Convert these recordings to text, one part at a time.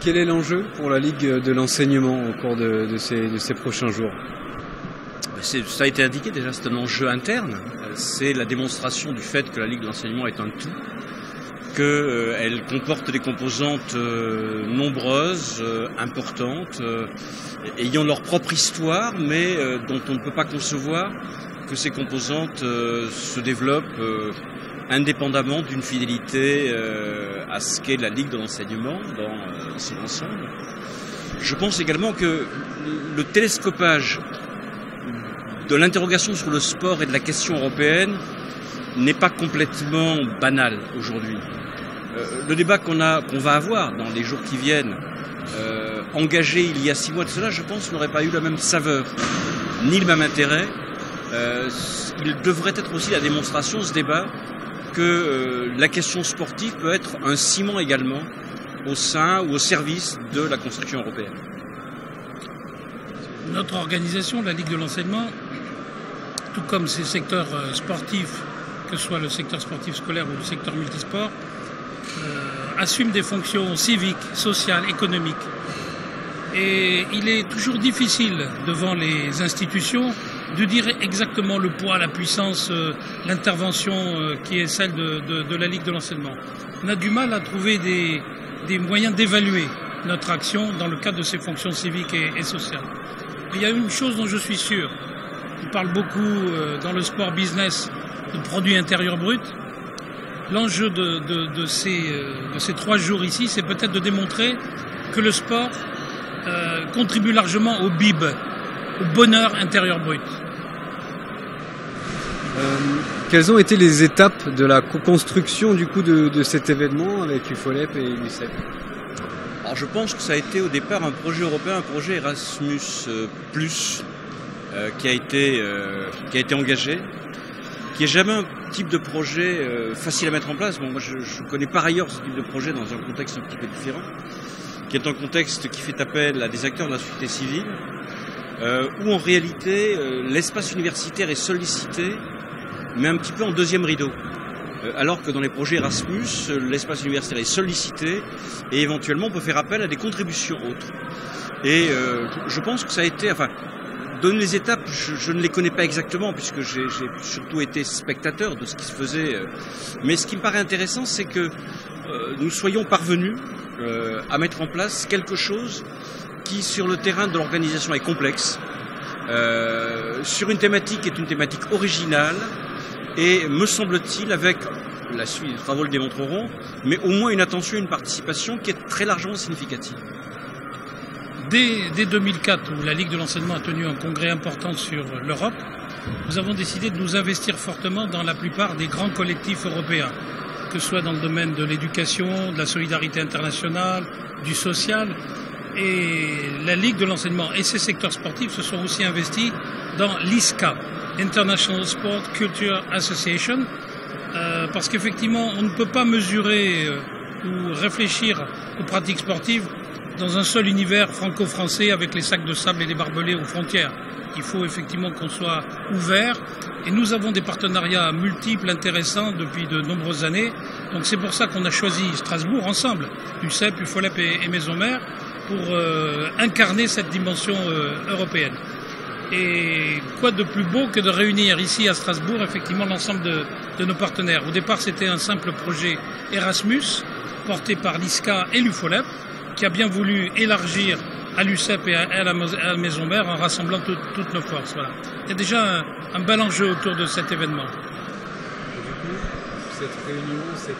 Quel est l'enjeu pour la Ligue de l'enseignement au cours de ces prochains jours? Ça a été indiqué déjà, c'est un enjeu interne. C'est la démonstration du fait que la Ligue de l'enseignement est un tout, qu'elle comporte des composantes nombreuses, importantes, ayant leur propre histoire, mais dont on ne peut pas concevoir que ces composantes se développent indépendamment d'une fidélité à ce qu'est la Ligue de l'enseignement dans son ensemble. Je pense également que le télescopage de l'interrogation sur le sport et de la question européenne n'est pas complètement banal aujourd'hui. Le débat qu'on va avoir dans les jours qui viennent, engagé il y a 6 mois de cela, je pense, n'aurait pas eu la même saveur, ni le même intérêt. Il devrait être aussi la démonstration, ce débat, que la question sportive peut être un ciment également au sein ou au service de la construction européenne. Notre organisation, la Ligue de l'enseignement, tout comme ces secteurs sportifs, que ce soit le secteur sportif scolaire ou le secteur multisport, assume des fonctions civiques, sociales, économiques. Et il est toujours difficile devant les institutions de dire exactement le poids, la puissance, l'intervention qui est celle de la Ligue de l'enseignement. On a du mal à trouver des moyens d'évaluer notre action dans le cadre de ces fonctions civiques et sociales. Mais il y a une chose dont je suis sûr. On parle beaucoup dans le sport business de produit intérieur brut. L'enjeu de ces 3 jours ici, c'est peut-être de démontrer que le sport contribue largement au BIB, au bonheur intérieur brut. Quelles ont été les étapes de la construction du coup de cet événement avec UFOLEP et l'UCEP? Alors je pense que ça a été au départ un projet européen, un projet Erasmus+, qui a été engagé, qui n'est jamais un type de projet facile à mettre en place. Bon, moi je connais par ailleurs ce type de projet dans un contexte un petit peu différent, qui est un contexte qui fait appel à des acteurs de la société civile, où en réalité l'espace universitaire est sollicité, mais un petit peu en deuxième rideau. Alors que dans les projets Erasmus, l'espace universitaire est sollicité et éventuellement on peut faire appel à des contributions autres. Et je pense que ça a été, enfin, donner les étapes, je ne les connais pas exactement puisque j'ai surtout été spectateur de ce qui se faisait. Mais ce qui me paraît intéressant, c'est que nous soyons parvenus à mettre en place quelque chose qui, sur le terrain de l'organisation, est complexe, sur une thématique qui est une thématique originale, et me semble-t-il, avec la suite des travaux le démontreront, mais au moins une attention et une participation qui est très largement significative. Dès 2004, où la Ligue de l'enseignement a tenu un congrès important sur l'Europe, nous avons décidé de nous investir fortement dans la plupart des grands collectifs européens, que ce soit dans le domaine de l'éducation, de la solidarité internationale, du social. Et la Ligue de l'enseignement et ses secteurs sportifs se sont aussi investis dans l'ISCA, International Sport Culture Association, parce qu'effectivement, on ne peut pas mesurer ou réfléchir aux pratiques sportives dans un seul univers franco-français avec les sacs de sable et les barbelés aux frontières. Il faut effectivement qu'on soit ouvert, et nous avons des partenariats multiples, intéressants depuis de nombreuses années. Donc c'est pour ça qu'on a choisi Strasbourg ensemble, UCEP, UFOLEP et Maison Mère, pour incarner cette dimension européenne. Et quoi de plus beau que de réunir ici à Strasbourg effectivement l'ensemble de nos partenaires. Au départ, c'était un simple projet Erasmus, porté par l'ISCA et l'UFOLEP, qui a bien voulu élargir à l'UCEP et à la Maison Mère en rassemblant toutes nos forces. Voilà. Il y a déjà un bel enjeu autour de cet événement. Et du coup, cette réunion, cette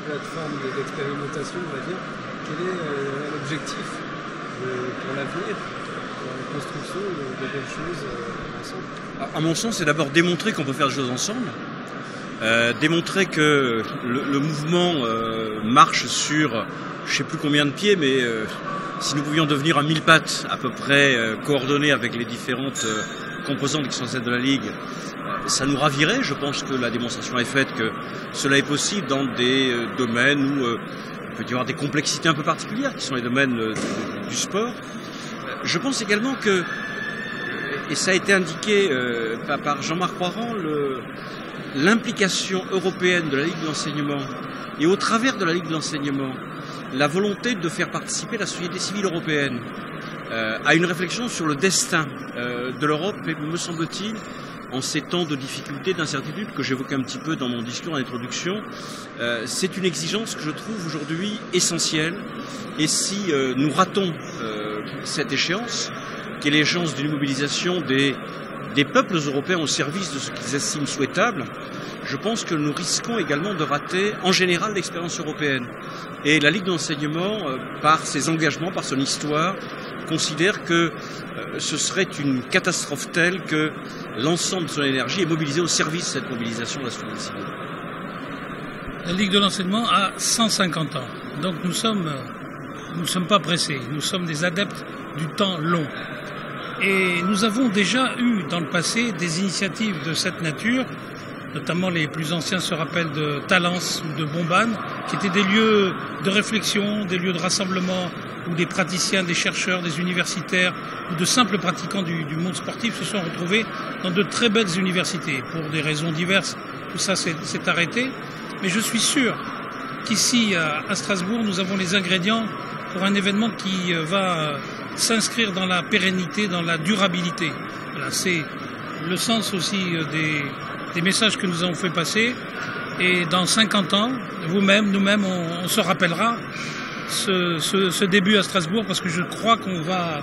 plateforme d'expérimentation, on va dire, quel est l'objectif pour l'avenir, pour la construction de belles choses ensemble? À mon sens, c'est d'abord démontrer qu'on peut faire des choses ensemble, démontrer que le mouvement marche sur je ne sais plus combien de pieds, mais si nous pouvions devenir à 1000 pattes à peu près coordonnés avec les différentes composantes qui sont celles de la Ligue, ça nous ravirait. Je pense que la démonstration est faite que cela est possible dans des domaines où il peut y avoir des complexités un peu particulières, qui sont les domaines du sport. Je pense également que, et ça a été indiqué par Jean-Marc Roirand, l'implication européenne de la Ligue de l'enseignement, et au travers de la Ligue de l'enseignement, la volonté de faire participer la société civile européenne à une réflexion sur le destin de l'Europe, et me semble-t-il, en ces temps de difficultés, d'incertitude que j'évoquais un petit peu dans mon discours en introduction, c'est une exigence que je trouve aujourd'hui essentielle. Et si nous ratons cette échéance, qui est l'échéance d'une mobilisation des peuples européens au service de ce qu'ils estiment souhaitable, je pense que nous risquons également de rater en général l'expérience européenne. Et la Ligue de l'enseignement, par ses engagements, par son histoire, considère que ce serait une catastrophe telle que l'ensemble de son énergie est mobilisé au service de cette mobilisation de la société civile. La Ligue de l'enseignement a 150 ans, donc nous ne sommes pas pressés, nous sommes des adeptes du temps long. Et nous avons déjà eu dans le passé des initiatives de cette nature, notamment les plus anciens se rappellent de Talence ou de Bombane, qui étaient des lieux de réflexion, des lieux de rassemblement, où des praticiens, des chercheurs, des universitaires ou de simples pratiquants du monde sportif se sont retrouvés dans de très belles universités. Pour des raisons diverses, tout ça s'est arrêté. Mais je suis sûr qu'ici, à Strasbourg, nous avons les ingrédients pour un événement qui va s'inscrire dans la pérennité, dans la durabilité. Voilà, c'est le sens aussi des messages que nous avons fait passer. Et dans 50 ans, vous-même, nous-mêmes, on se rappellera ce début à Strasbourg, parce que je crois qu'on va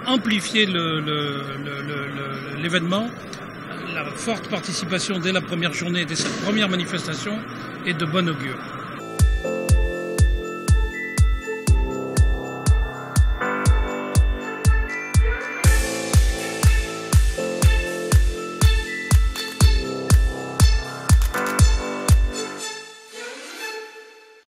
amplifier l'événement. La forte participation dès la première journée, dès cette première manifestation, est de bon augure.